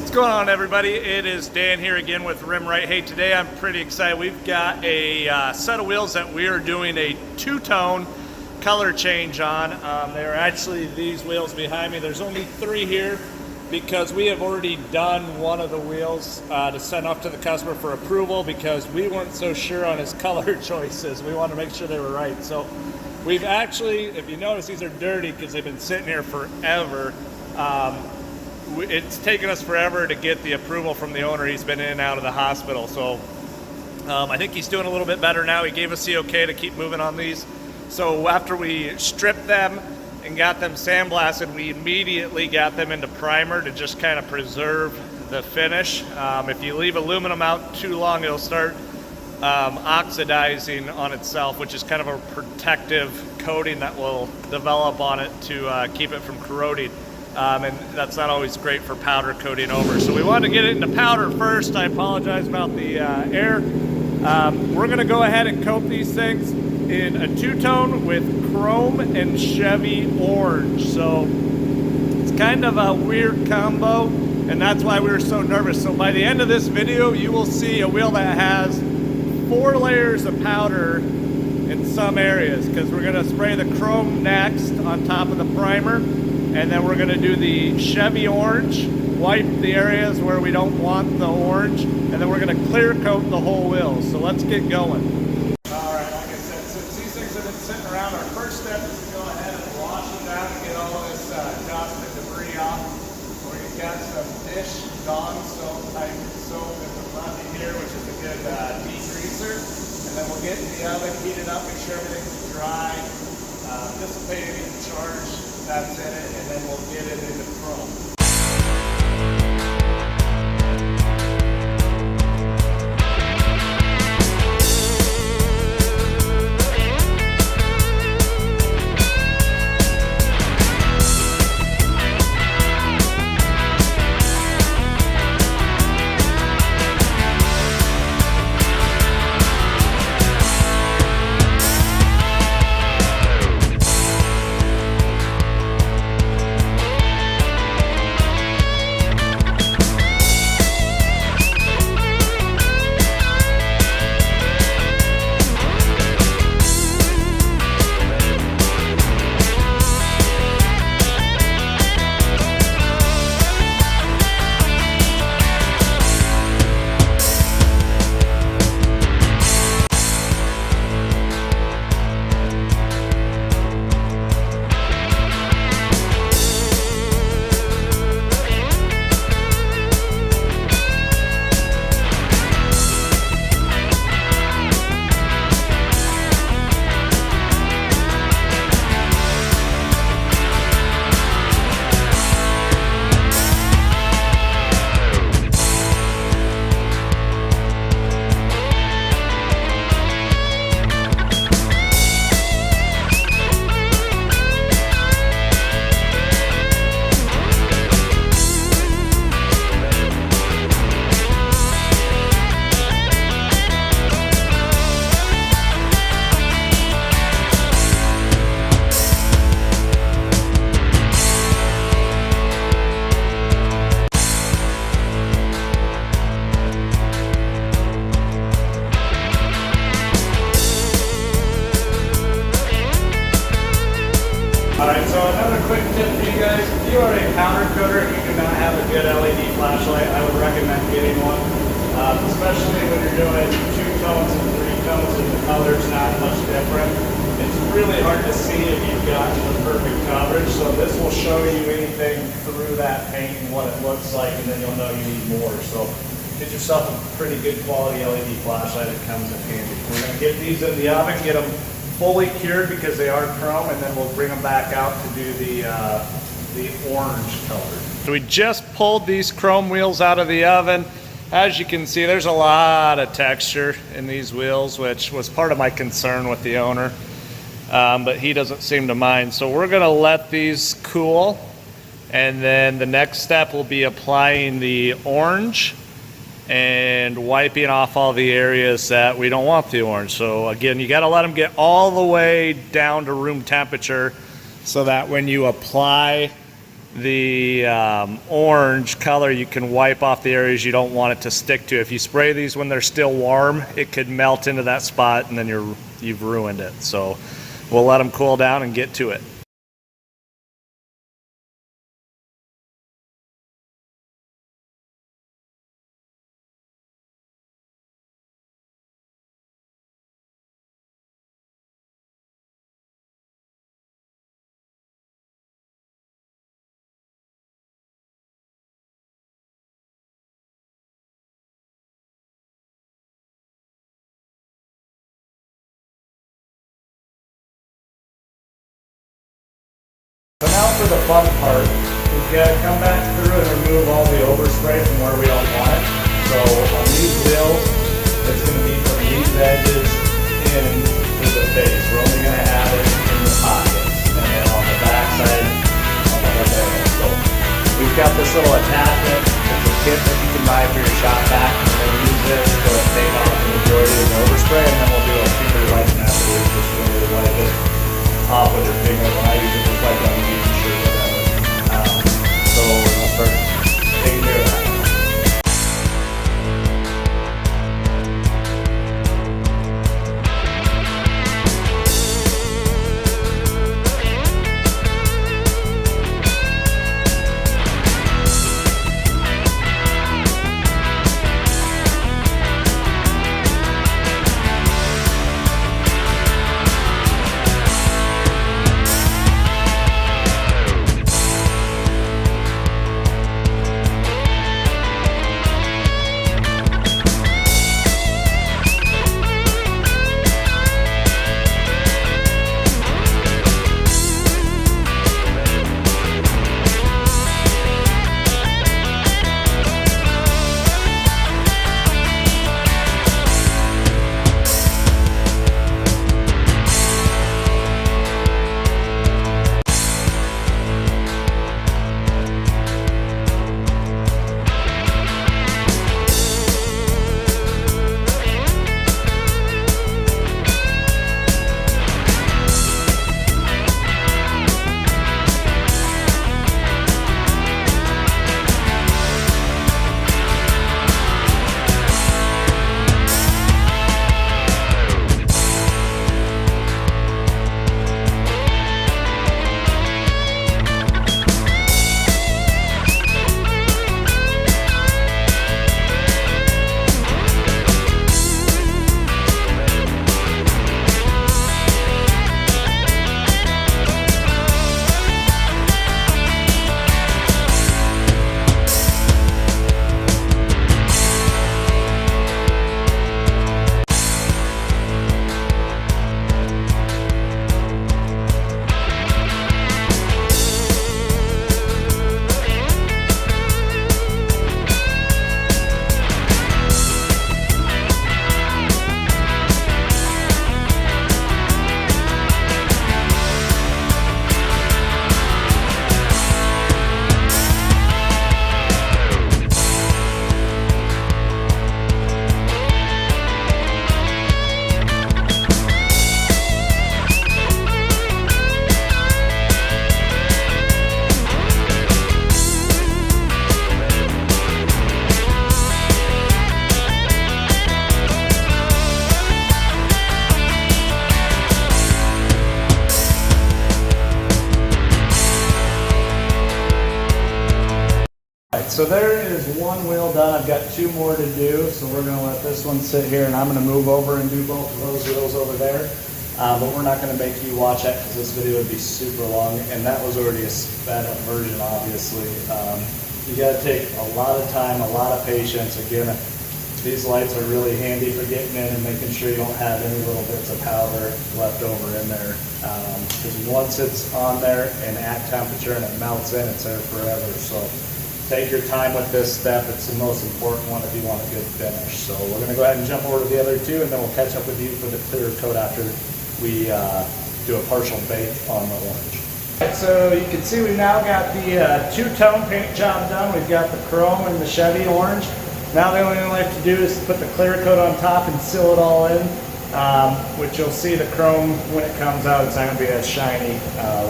What's going on, everybody? It is Dan here again with Rim Right. Hey, today I'm pretty excited. We've got a set of wheels that we are doing a two-tone color change on. They're actually these wheels behind me. There's only 3 here because we have already done one of the wheels to send off to the customer for approval because we weren't so sure on his color choices. We wanted to make sure they were right. So we've actually, if you notice, these are dirty because they've been sitting here forever. It's taken us forever to get the approval from the owner. He's been in and out of the hospital. So I think he's doing a little bit better now. He gave us the okay to keep moving on these. So after we stripped them and got them sandblasted, we immediately got them into primer to just kind of preserve the finish. If you leave aluminum out too long, it'll start oxidizing on itself, which is kind of a protective coating that will develop on it to keep it from corroding. And that's not always great for powder coating over. So we wanted to get it into powder first. I apologize about the air. We're gonna go ahead and coat these things in a two-tone with chrome and Chevy Orange. So it's kind of a weird combo, and that's why we were so nervous. So by the end of this video, you will see a wheel that has 4 layers of powder in some areas, because we're gonna spray the chrome next on top of the primer. And then we're gonna do the Chevy Orange, wipe the areas where we don't want the orange, and then we're gonna clear coat the whole wheel. So let's get going. All right, like I said, since these things have been sitting around, our first step is to go ahead and wash them down and get all this dust and debris off. We've got some dish Dawn soap type soap in the front here, which is a good degreaser. And then we'll get in the oven, heat it up, make sure everything's dry, dissipate any charge that's in it, and then we'll get it into chrome. Alright, so another quick tip for you guys. If you are a powder coater and you do not have a good LED flashlight, I would recommend getting one. Especially when you're doing 2 tones and 3 tones and the color's not much different. It's really hard to see if you've got the perfect coverage, so this will show you anything through that paint and what it looks like, and then you'll know you need more. So get yourself a pretty good quality LED flashlight that comes in handy. We're going to get these in the oven, get them fully cured because they are chrome, and then we'll bring them back out to do the orange color. So we just pulled these chrome wheels out of the oven. As you can see, there's a lot of texture in these wheels, which was part of my concern with the owner, but he doesn't seem to mind. So we're gonna let these cool, and then the next step will be applying the orange and wiping off all the areas that we don't want the orange. So again, you gotta let them get all the way down to room temperature so that when you apply the orange color, you can wipe off the areas you don't want it to stick to. If you spray these when they're still warm, it could melt into that spot and then you've ruined it. So we'll let them cool down and get to it. So now for the fun part, we've got to come back through and remove all the overspray from where we don't want it. So on these wheels, it's going to be from these edges into the face. We're only going to have it in the pockets. And then on the back side, on the whole barrel. So we've got this little attachment. It's a kit that you can buy for your shop vac. And then use this to take off the majority of the overspray. And then we'll do a finger wiping afterwards, just really wipe it off with your finger. When I use it just like on the beach shirt, whatever. So I'll start taking care of that. So there is one wheel done. I've got two more to do, so we're going to let this one sit here, and I'm going to move over and do both of those wheels over there. But we're not going to make you watch that because this video would be super long, and that was already a sped up version, obviously. You got to take a lot of time, a lot of patience. Again, these lights are really handy for getting in and making sure you don't have any little bits of powder left over in there. Because once it's on there and at temperature and it melts in, it's there forever. So take your time with this step. It's the most important one if you want a good finish. So we're going to go ahead and jump over to the other two, and then we'll catch up with you for the clear coat after we do a partial bake on the orange. So you can see we've now got the two-tone paint job done. We've got the chrome and the Chevy Orange. Now the only thing left to do is put the clear coat on top and seal it all in, which you'll see the chrome when it comes out, it's not going to be as shiny,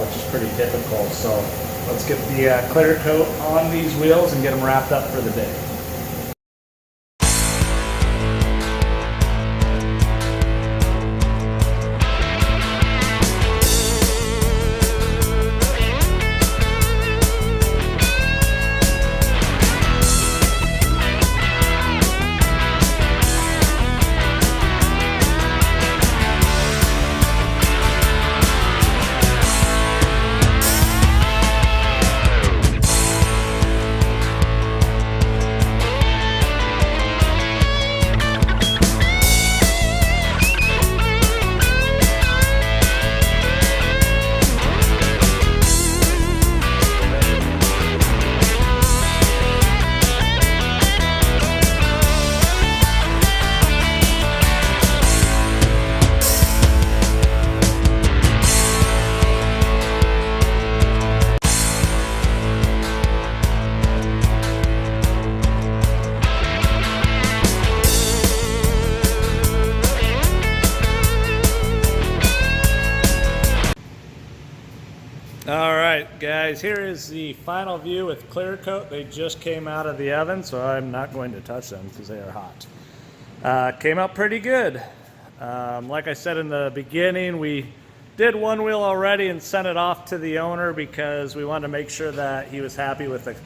which is pretty typical. So let's get the clear coat on these wheels and get them wrapped up for the day. All right, guys, here is the final view with clear coat. They just came out of the oven, so I'm not going to touch them because they are hot. Came out pretty good. Like I said in the beginning, we did one wheel already and sent it off to the owner because we wanted to make sure that he was happy with the,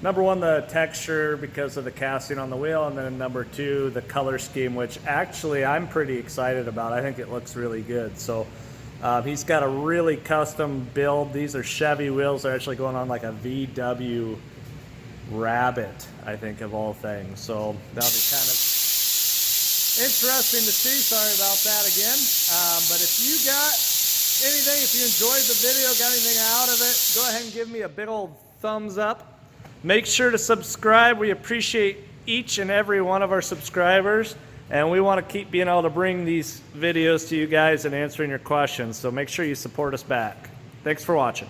number one, the texture because of the casting on the wheel, and then number two, the color scheme, which actually I'm pretty excited about. I think it looks really good. So he's got a really custom build. These are Chevy wheels. They're actually going on like a VW Rabbit, I think, of all things. So that'll be kind of interesting to see. Sorry about that again. But if you got anything, if you enjoyed the video, got anything out of it, go ahead and give me a big old thumbs up. Make sure to subscribe. We appreciate each and every one of our subscribers. And we want to keep being able to bring these videos to you guys and answering your questions. So make sure you support us back. Thanks for watching.